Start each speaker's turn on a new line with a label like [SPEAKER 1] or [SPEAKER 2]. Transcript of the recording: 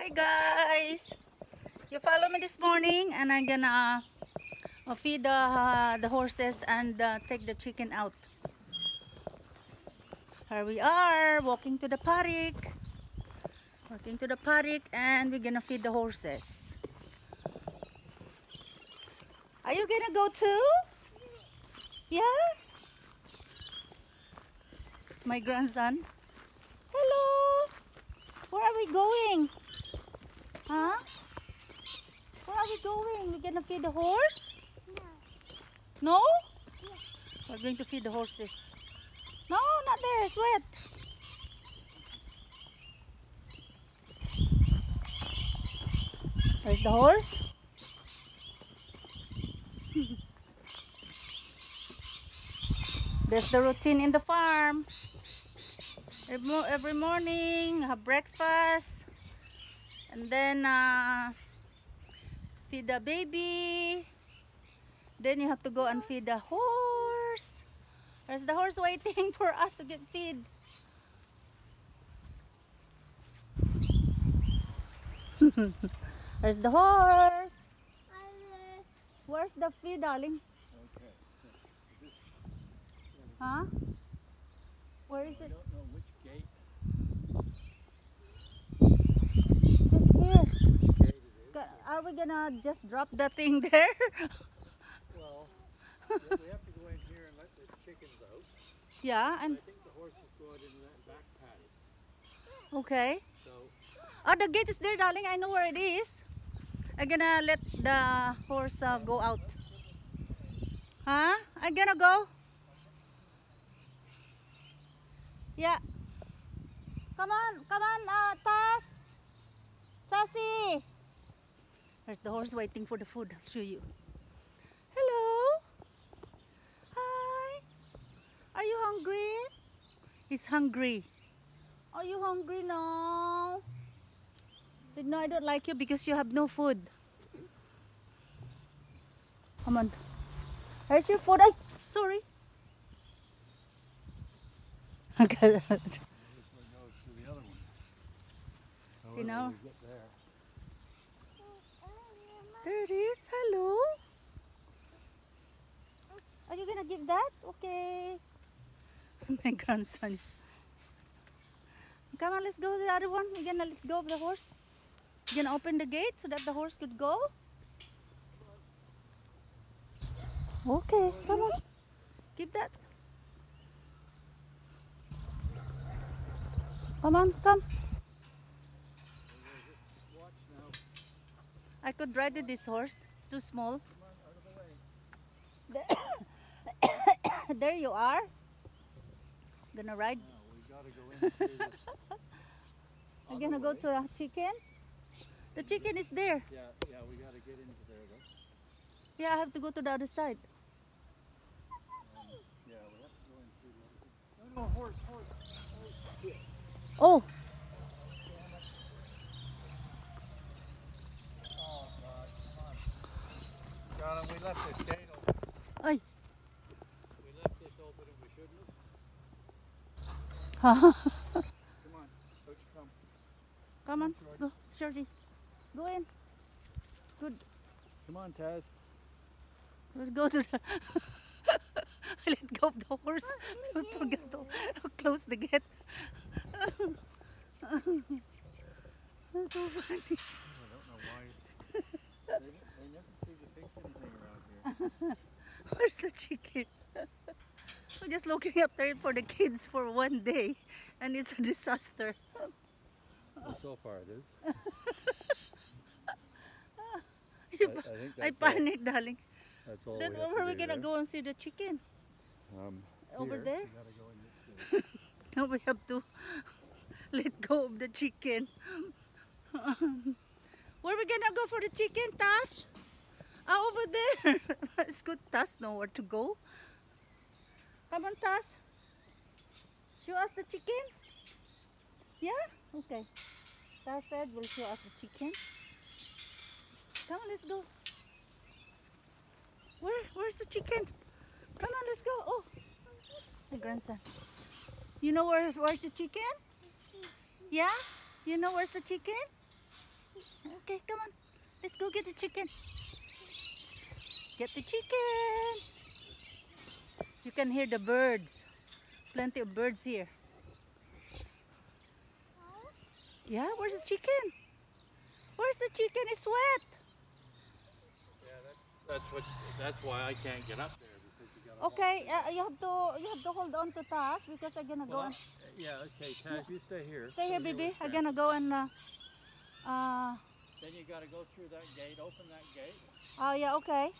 [SPEAKER 1] Hi guys, you follow me this morning and I'm gonna feed the horses and take the chicken out. Here we are walking to the paddock, and we're gonna feed the horses. Are you gonna go too? Yeah? It's my grandson. Hello! Where are we going? Huh? Where are we going? We're gonna feed the horse? No. No? Yeah. We're going to feed the horses. No, not there. It's wet. There's the horse. There's the routine in the farm. Every morning, have breakfast, and then feed the baby. Then you have to go and feed the horse. There's the horse waiting for us to get feed. There's the horse. Where's the feed, darling?
[SPEAKER 2] Okay.
[SPEAKER 1] Huh? Where is it?
[SPEAKER 2] I don't know which gate.
[SPEAKER 1] Just here.
[SPEAKER 2] Which gate it is.
[SPEAKER 1] Are we gonna just drop the thing there?
[SPEAKER 2] Well, we have to go in here and let the chickens out.
[SPEAKER 1] Yeah, and
[SPEAKER 2] I think the horses go out in that back paddock.
[SPEAKER 1] okay.
[SPEAKER 2] So,
[SPEAKER 1] Oh, the gate is there, darling. I know where it is. I'm gonna let the horse go out. Huh? I'm gonna go. Yeah. Come on, Tass. Sassy. There's the horse waiting for the food. I'll show you. Hello. Hi. Are you hungry? He's hungry. Are you hungry now? Said, no, I don't like you because you have no food. Come on. Here's your food. Ay, sorry. Okay.
[SPEAKER 2] this one goes to the other one.
[SPEAKER 1] See now?
[SPEAKER 2] We get there.
[SPEAKER 1] There it is. Hello. Are you gonna give that? Okay. My grandson is. Come on, let's go to the other one. We're gonna let go of the horse. We're gonna open the gate so that the horse could go. Okay, come on. Give that. Come on, come.
[SPEAKER 2] Watch now.
[SPEAKER 1] I could ride with this horse. It's too small.
[SPEAKER 2] Come on, out of the way.
[SPEAKER 1] There you are. Gonna ride.
[SPEAKER 2] Now we gotta go in through this.
[SPEAKER 1] I'm gonna go to the chicken. The chicken is there.
[SPEAKER 2] Yeah, we gotta get into there though.
[SPEAKER 1] Yeah, I have to go to the other side.
[SPEAKER 2] Yeah, we have to go in through the other side. No, horse. Yeah.
[SPEAKER 1] Oh,
[SPEAKER 2] Oh God, come on. Donna, we left this gate open.
[SPEAKER 1] ay.
[SPEAKER 2] We left this open and we shouldn't have.
[SPEAKER 1] Come
[SPEAKER 2] Come on, out you come.
[SPEAKER 1] on, go, Shorty. Go in. Good.
[SPEAKER 2] Come on, Taz.
[SPEAKER 1] Let's go to the. I let go of the horse. I forgot to close the gate. That's so funny.
[SPEAKER 2] I don't know why. They never seem to fix anything around here.
[SPEAKER 1] Where's the chicken? We're just looking after it for the kids for one day, and it's a disaster.
[SPEAKER 2] Well, so far it is.
[SPEAKER 1] You
[SPEAKER 2] I think
[SPEAKER 1] I
[SPEAKER 2] that's
[SPEAKER 1] panicked, darling.
[SPEAKER 2] That's all
[SPEAKER 1] Then
[SPEAKER 2] we have
[SPEAKER 1] where are we
[SPEAKER 2] to do
[SPEAKER 1] gonna
[SPEAKER 2] there.
[SPEAKER 1] go and see the chicken? Over
[SPEAKER 2] Here,
[SPEAKER 1] there?
[SPEAKER 2] we gotta go in this gate.
[SPEAKER 1] Now we have to let go of the chicken. Where are we gonna go for the chicken, Tash? Ah, over there. It's good. Tash know where to go. Come on, Tash. Show us the chicken. Yeah? Okay. Tash said we'll show us the chicken. Come on, let's go. Where's the chicken? Come on, let's go. Oh, my grandson. You know where's the chicken? Yeah? You know where's the chicken? Okay, come on. Let's go get the chicken. Get the chicken. You can hear the birds. Plenty of birds here. Yeah, where's the chicken? Where's the chicken? It's wet.
[SPEAKER 2] Yeah, that's why I can't get up there because you gotta.
[SPEAKER 1] Okay, you have to hold on to Tash because I'm gonna go.
[SPEAKER 2] Yeah, okay, Taz, you stay here.
[SPEAKER 1] Stay here, baby. I'm gonna go and.
[SPEAKER 2] Then you gotta go through that gate. Open that gate.
[SPEAKER 1] Oh yeah, okay.